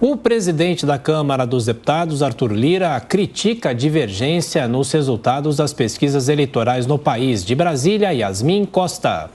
O presidente da Câmara dos Deputados, Arthur Lira, critica a divergência nos resultados das pesquisas eleitorais no país. De Brasília, Yasmin Costa.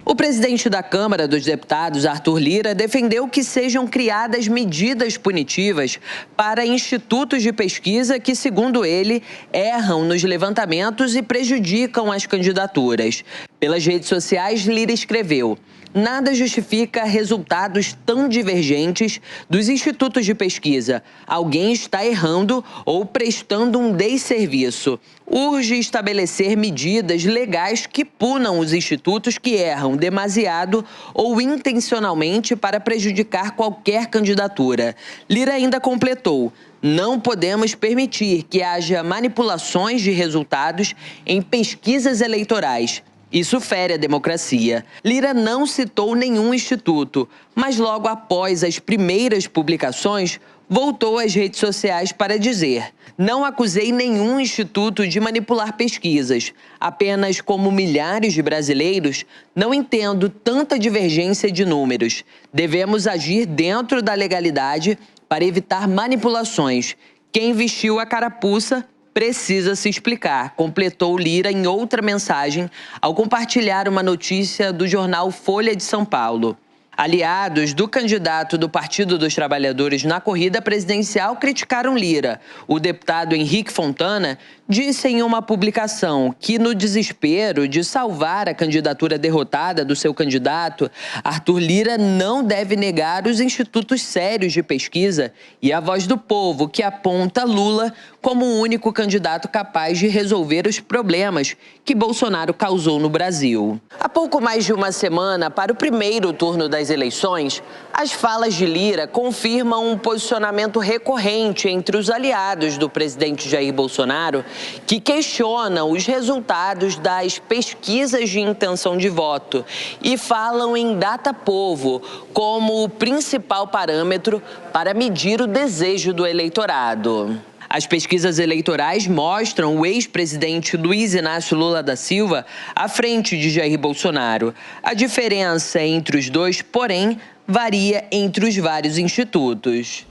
O presidente da Câmara dos Deputados, Arthur Lira, defendeu que sejam criadas medidas punitivas para institutos de pesquisa que, segundo ele, erram nos levantamentos e prejudicam as candidaturas. Pelas redes sociais, Lira escreveu: nada justifica resultados tão divergentes dos institutos de pesquisa. Alguém está errando ou prestando um desserviço. Urge estabelecer medidas legais que punam os institutos que erram demasiado ou intencionalmente para prejudicar qualquer candidatura. Lira ainda completou: não podemos permitir que haja manipulações de resultados em pesquisas eleitorais. Isso fere a democracia. Lira não citou nenhum instituto, mas logo após as primeiras publicações, voltou às redes sociais para dizer: não acusei nenhum instituto de manipular pesquisas. Apenas como milhares de brasileiros, não entendo tanta divergência de números. Devemos agir dentro da legalidade para evitar manipulações. Quem vestiu a carapuça precisa se explicar, completou Lira em outra mensagem ao compartilhar uma notícia do jornal Folha de São Paulo. Aliados do candidato do Partido dos Trabalhadores na corrida presidencial criticaram Lira. O deputado Henrique Fontana disse em uma publicação que, no desespero de salvar a candidatura derrotada do seu candidato, Arthur Lira não deve negar os institutos sérios de pesquisa e a voz do povo, que aponta Lula como o único candidato capaz de resolver os problemas que Bolsonaro causou no Brasil. Há pouco mais de uma semana, para o primeiro turno das eleições, as falas de Lira confirmam um posicionamento recorrente entre os aliados do presidente Jair Bolsonaro, que questionam os resultados das pesquisas de intenção de voto e falam em data povo como o principal parâmetro para medir o desejo do eleitorado. As pesquisas eleitorais mostram o ex-presidente Luiz Inácio Lula da Silva à frente de Jair Bolsonaro. A diferença entre os dois, porém, varia entre os vários institutos.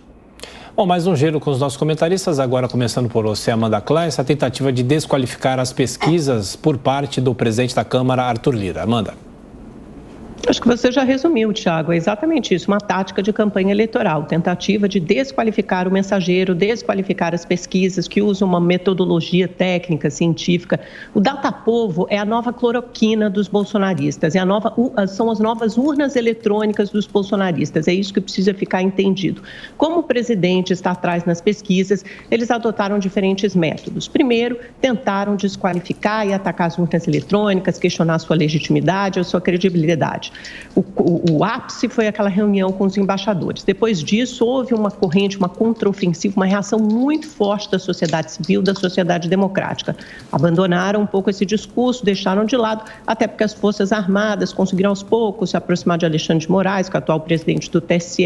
Bom, mais um giro com os nossos comentaristas, agora começando por você, Amanda Klein, essa tentativa de desqualificar as pesquisas por parte do presidente da Câmara, Arthur Lira. Amanda. Acho que você já resumiu, Thiago, é exatamente isso, uma tática de campanha eleitoral, tentativa de desqualificar o mensageiro, desqualificar as pesquisas que usam uma metodologia técnica, científica. O datapovo é a nova cloroquina dos bolsonaristas, são as novas urnas eletrônicas dos bolsonaristas, é isso que precisa ficar entendido. Como o presidente está atrás nas pesquisas, eles adotaram diferentes métodos. Primeiro, tentaram desqualificar e atacar as urnas eletrônicas, questionar a sua legitimidade, a sua credibilidade. O ápice foi aquela reunião com os embaixadores. Depois disso, houve uma corrente, uma contraofensiva, uma reação muito forte da sociedade civil, da sociedade democrática. Abandonaram um pouco esse discurso, deixaram de lado, até porque as Forças Armadas conseguiram aos poucos se aproximar de Alexandre de Moraes, que é o atual presidente do TSE,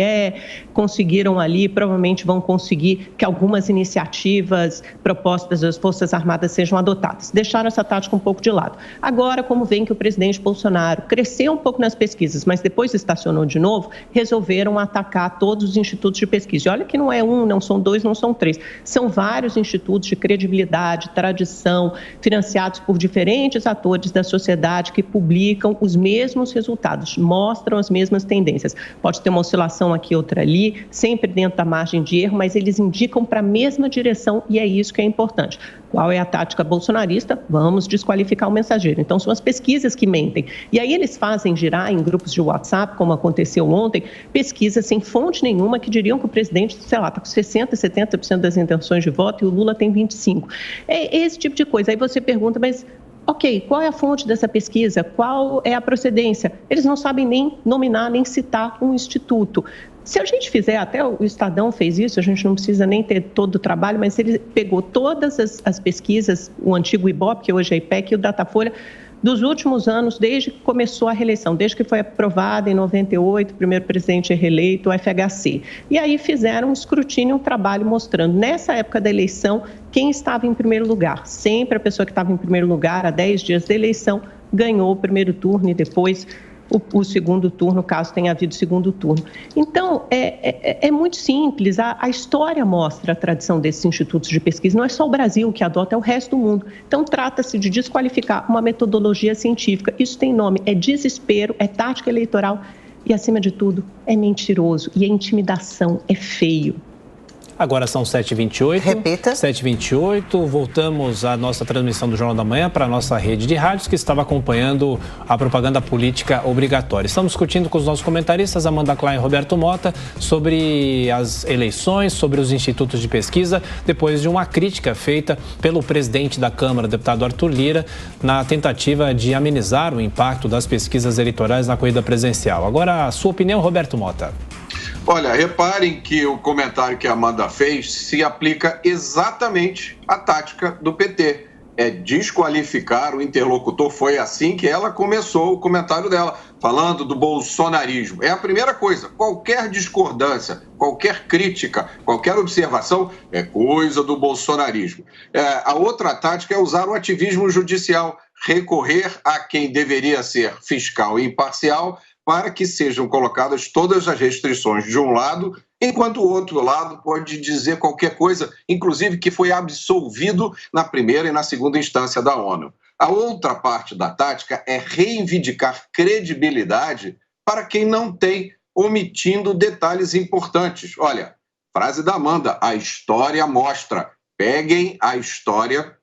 conseguiram ali, provavelmente vão conseguir que algumas iniciativas propostas das Forças Armadas sejam adotadas. Deixaram essa tática um pouco de lado. Agora, como vem que o presidente Bolsonaro cresceu um pouco nas pesquisas, mas depois estacionou de novo, resolveram atacar todos os institutos de pesquisa. E olha que não é um, não são dois, não são três. São vários institutos de credibilidade, tradição, financiados por diferentes atores da sociedade que publicam os mesmos resultados, mostram as mesmas tendências. Pode ter uma oscilação aqui, outra ali, sempre dentro da margem de erro, mas eles indicam para a mesma direção e é isso que é importante. Qual é a tática bolsonarista? Vamos desqualificar o mensageiro. Então, são as pesquisas que mentem. E aí eles fazem girar em grupos de WhatsApp, como aconteceu ontem, pesquisas sem fonte nenhuma que diriam que o presidente, sei lá, está com 60%, 70% das intenções de voto e o Lula tem 25%. É esse tipo de coisa. Aí você pergunta, mas ok, qual é a fonte dessa pesquisa? Qual é a procedência? Eles não sabem nem nominar, nem citar um instituto. Se a gente fizer, até o Estadão fez isso, a gente não precisa nem ter todo o trabalho, mas ele pegou todas as pesquisas, o antigo IBOP, que hoje é IPEC, e o Datafolha, dos últimos anos, desde que começou a reeleição, desde que foi aprovada em 98, o primeiro presidente reeleito, o FHC. E aí fizeram um escrutínio, um trabalho mostrando, nessa época da eleição, quem estava em primeiro lugar. Sempre a pessoa que estava em primeiro lugar, há 10 dias da eleição, ganhou o primeiro turno e depois o segundo turno, caso tenha havido segundo turno. Então, é muito simples. A história mostra a tradição desses institutos de pesquisa. Não é só o Brasil que adota, é o resto do mundo. Então, trata-se de desqualificar uma metodologia científica. Isso tem nome, é desespero, é tática eleitoral e, acima de tudo, é mentiroso. E a intimidação é feio. Agora são 7h28. Repita. 7h28. Voltamos à nossa transmissão do Jornal da Manhã para a nossa rede de rádios que estava acompanhando a propaganda política obrigatória. Estamos discutindo com os nossos comentaristas, Amanda Klein e Roberto Mota, sobre as eleições, sobre os institutos de pesquisa, depois de uma crítica feita pelo presidente da Câmara, deputado Arthur Lira, na tentativa de amenizar o impacto das pesquisas eleitorais na corrida presidencial. Agora, a sua opinião, Roberto Mota. Olha, reparem que o comentário que a Amanda fez se aplica exatamente à tática do PT. É desqualificar o interlocutor. Foi assim que ela começou o comentário dela, falando do bolsonarismo. É a primeira coisa. Qualquer discordância, qualquer crítica, qualquer observação é coisa do bolsonarismo. A outra tática é usar o ativismo judicial, recorrer a quem deveria ser fiscal e imparcial, para que sejam colocadas todas as restrições de um lado, enquanto o outro lado pode dizer qualquer coisa, inclusive que foi absolvido na primeira e na segunda instância da ONU. A outra parte da tática é reivindicar credibilidade para quem não tem, omitindo detalhes importantes. Olha, frase da Amanda, a história mostra. Peguem a história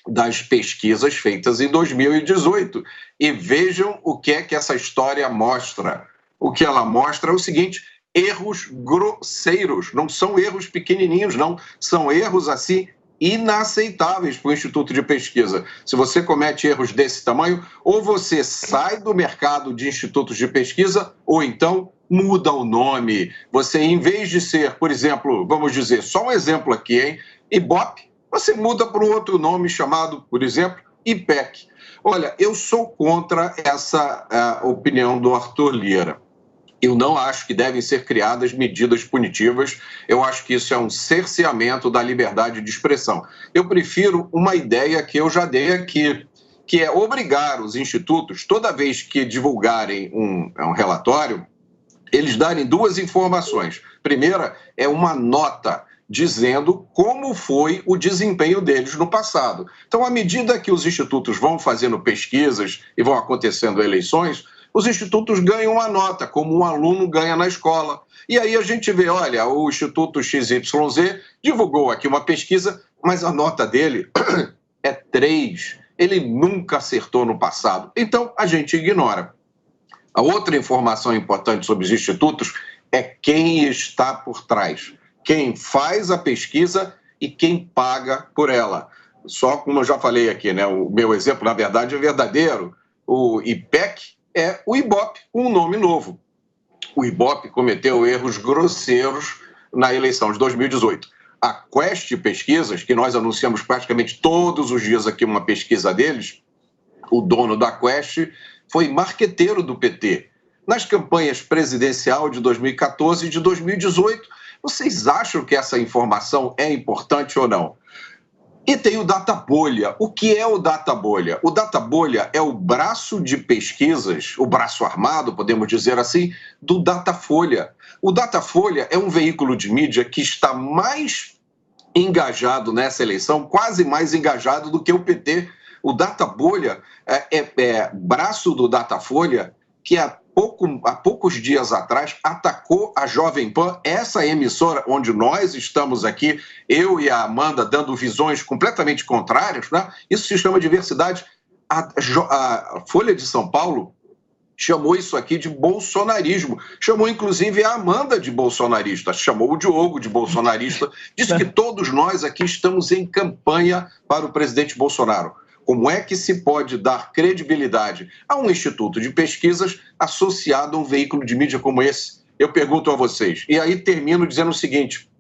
das pesquisas feitas em 2018 e vejam o que é que essa história mostra. O que ela mostra é o seguinte: erros grosseiros, não são erros pequenininhos, não, são erros assim inaceitáveis para o Instituto de Pesquisa. Se você comete erros desse tamanho, ou você sai do mercado de institutos de pesquisa, ou então muda o nome. Você, em vez de ser, por exemplo, vamos dizer, só um exemplo aqui, hein? Ibope, você muda para um outro nome chamado, por exemplo, IPEC. Olha, eu sou contra essa opinião do Arthur Lira. Eu não acho que devem ser criadas medidas punitivas. Eu acho que isso é um cerceamento da liberdade de expressão. Eu prefiro uma ideia que eu já dei aqui, que é obrigar os institutos, toda vez que divulgarem um relatório, eles darem duas informações. Primeira é uma nota dizendo como foi o desempenho deles no passado. Então, à medida que os institutos vão fazendo pesquisas e vão acontecendo eleições, os institutos ganham uma nota, como um aluno ganha na escola. E aí a gente vê, olha, o Instituto XYZ divulgou aqui uma pesquisa, mas a nota dele é 3. Ele nunca acertou no passado. Então, a gente ignora. A outra informação importante sobre os institutos é quem está por trás. Quem faz a pesquisa e quem paga por ela. Só como eu já falei aqui, né? O meu exemplo, na verdade, é verdadeiro. O IPEC é o Ibope, com um nome novo. O Ibope cometeu erros grosseiros na eleição de 2018. A Quest Pesquisas, que nós anunciamos praticamente todos os dias aqui uma pesquisa deles, o dono da Quest foi marqueteiro do PT. Nas campanhas presidencial de 2014 e de 2018, vocês acham que essa informação é importante ou não? E tem o Databolha. O que é o Databolha? O Databolha é o braço de pesquisas, o braço armado, podemos dizer assim, do Datafolha. O Datafolha é um veículo de mídia que está mais engajado nessa eleição, quase mais engajado do que o PT. O Databolha é braço do Datafolha, que há poucos dias atrás atacou a Jovem Pan, essa emissora onde nós estamos aqui, eu e a Amanda, dando visões completamente contrárias, né? Isso se chama diversidade. A Folha de São Paulo chamou isso aqui de bolsonarismo, chamou inclusive a Amanda de bolsonarista, chamou o Diogo de bolsonarista, disse que todos nós aqui estamos em campanha para o presidente Bolsonaro. Como é que se pode dar credibilidade a um instituto de pesquisas associado a um veículo de mídia como esse? Eu pergunto a vocês. E aí termino dizendo o seguinte: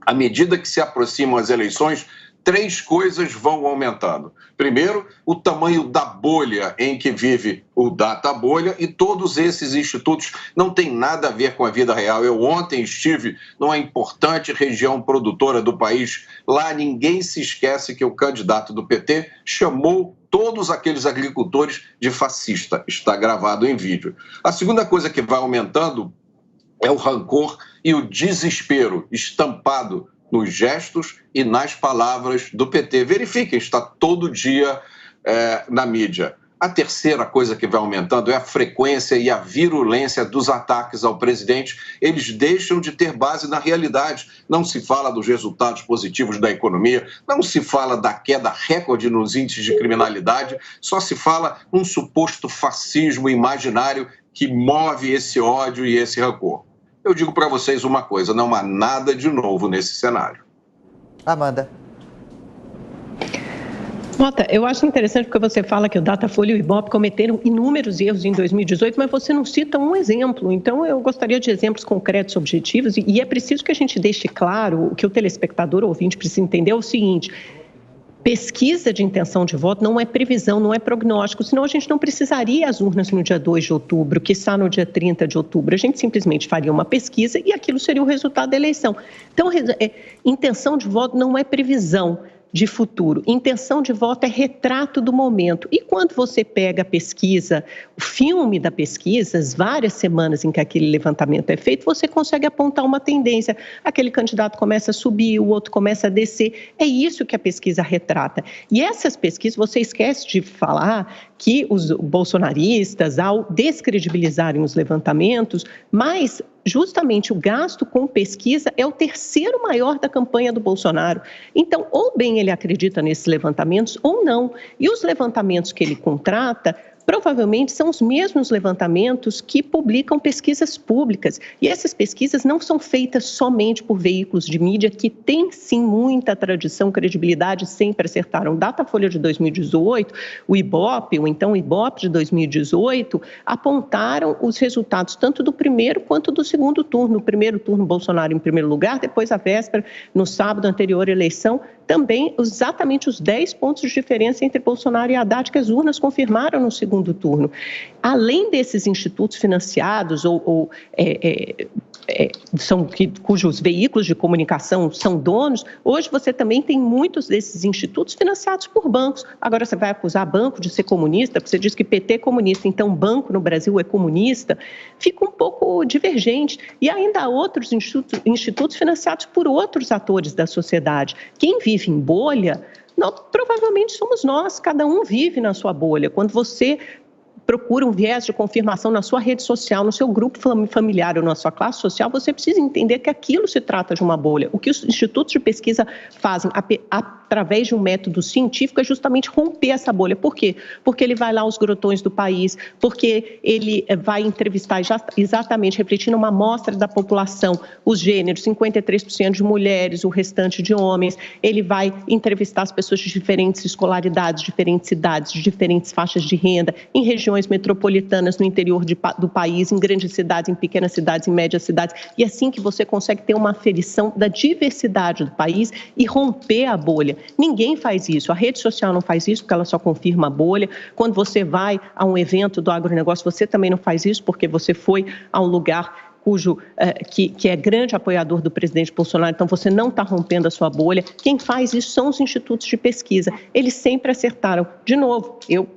à medida que se aproximam as eleições, 3 coisas vão aumentando. Primeiro, o tamanho da bolha em que vive o Databolha, e todos esses institutos não têm nada a ver com a vida real. Eu ontem estive numa importante região produtora do país. Lá ninguém se esquece que o candidato do PT chamou todos aqueles agricultores de fascista. Está gravado em vídeo. A segunda coisa que vai aumentando é o rancor e o desespero estampado nos gestos e nas palavras do PT. Verifiquem, está todo dia na mídia. A terceira coisa que vai aumentando é a frequência e a virulência dos ataques ao presidente. Eles deixam de ter base na realidade. Não se fala dos resultados positivos da economia, não se fala da queda recorde nos índices de criminalidade, só se fala um suposto fascismo imaginário que move esse ódio e esse rancor. Eu digo para vocês uma coisa, não há nada de novo nesse cenário. Amanda. Mota, eu acho interessante porque você fala que o Datafolha e o Ibope cometeram inúmeros erros em 2018, mas você não cita um exemplo. Então, eu gostaria de exemplos concretos, objetivos, e é preciso que a gente deixe claro, o que o telespectador ou ouvinte precisa entender é o seguinte: pesquisa de intenção de voto não é previsão, não é prognóstico, senão a gente não precisaria as urnas no dia 2 de outubro, que está no dia 30 de outubro. A gente simplesmente faria uma pesquisa e aquilo seria o resultado da eleição. Então, intenção de voto não é previsão de futuro. Intenção de voto é retrato do momento. E quando você pega a pesquisa, o filme da pesquisa, as várias semanas em que aquele levantamento é feito, você consegue apontar uma tendência. Aquele candidato começa a subir, o outro começa a descer. É isso que a pesquisa retrata. E essas pesquisas, você esquece de falar que os bolsonaristas, ao descredibilizarem os levantamentos, mas justamente o gasto com pesquisa é o terceiro maior da campanha do Bolsonaro. Então, ou bem ele acredita nesses levantamentos ou não. E os levantamentos que ele contrata provavelmente são os mesmos levantamentos que publicam pesquisas públicas. E essas pesquisas não são feitas somente por veículos de mídia que têm, sim, muita tradição, credibilidade, sempre acertaram. Datafolha de 2018, o Ibope, ou então o Ibope de 2018, apontaram os resultados tanto do primeiro quanto do segundo turno. No primeiro turno, Bolsonaro em primeiro lugar, depois a véspera, no sábado anterior à eleição, também exatamente os 10 pontos de diferença entre Bolsonaro e Haddad, que as urnas confirmaram no segundo turno. Além desses institutos financiados cujos veículos de comunicação são donos, hoje você também tem muitos desses institutos financiados por bancos. Agora você vai acusar banco de ser comunista, porque você diz que PT é comunista, então banco no Brasil é comunista, fica um pouco divergente. E ainda há outros institutos financiados por outros atores da sociedade. Quem vive em bolha, provavelmente somos nós, cada um vive na sua bolha. Quando você procura um viés de confirmação na sua rede social, no seu grupo familiar ou na sua classe social, você precisa entender que aquilo se trata de uma bolha. O que os institutos de pesquisa fazem através de um método científico é justamente romper essa bolha. Por quê? Porque ele vai lá aos grotões do país, porque ele vai entrevistar exatamente, refletindo uma amostra da população, os gêneros, 53% de mulheres, o restante de homens. Ele vai entrevistar as pessoas de diferentes escolaridades, diferentes cidades, de diferentes faixas de renda, em regiões metropolitanas, no interior do país, em grandes cidades, em pequenas cidades, em médias cidades. E é assim que você consegue ter uma aferição da diversidade do país e romper a bolha. Ninguém faz isso. A rede social não faz isso, porque ela só confirma a bolha. Quando você vai a um evento do agronegócio, você também não faz isso, porque você foi a um lugar que é grande apoiador do presidente Bolsonaro, então você não está rompendo a sua bolha. Quem faz isso são os institutos de pesquisa. Eles sempre acertaram. De novo, eu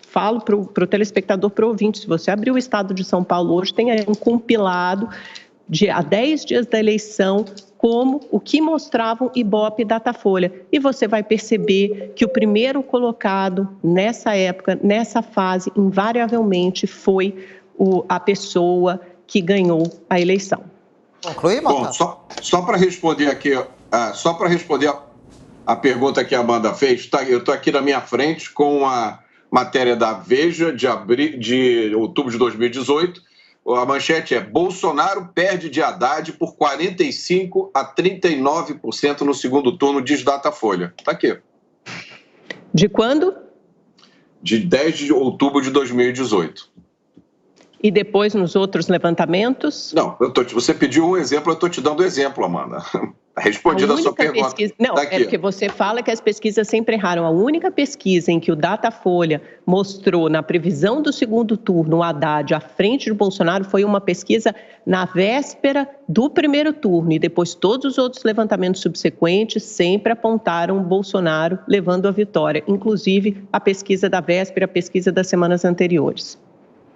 falo para o telespectador, para o ouvinte, se você abrir o Estado de São Paulo hoje, tem aí um compilado há 10 dias da eleição, como o que mostravam Ibope e Datafolha. E você vai perceber que o primeiro colocado nessa época, nessa fase, invariavelmente foi a pessoa que ganhou a eleição. Conclui, Bom, só para responder aqui, a pergunta que a Amanda fez, eu estou aqui na minha frente com a matéria da Veja de outubro de 2018. A manchete é: Bolsonaro perde de Haddad por 45% a 39% no segundo turno, diz Datafolha. Está aqui. De quando? De 10 de outubro de 2018. E depois nos outros levantamentos? Não, você pediu um exemplo, eu estou te dando exemplo, Amanda. Respondida a sua pergunta. Não, é porque você fala que as pesquisas sempre erraram. A única pesquisa em que o Datafolha mostrou na previsão do segundo turno o Haddad à frente do Bolsonaro foi uma pesquisa na véspera do primeiro turno. E depois todos os outros levantamentos subsequentes sempre apontaram o Bolsonaro levando a vitória. Inclusive a pesquisa da véspera, a pesquisa das semanas anteriores.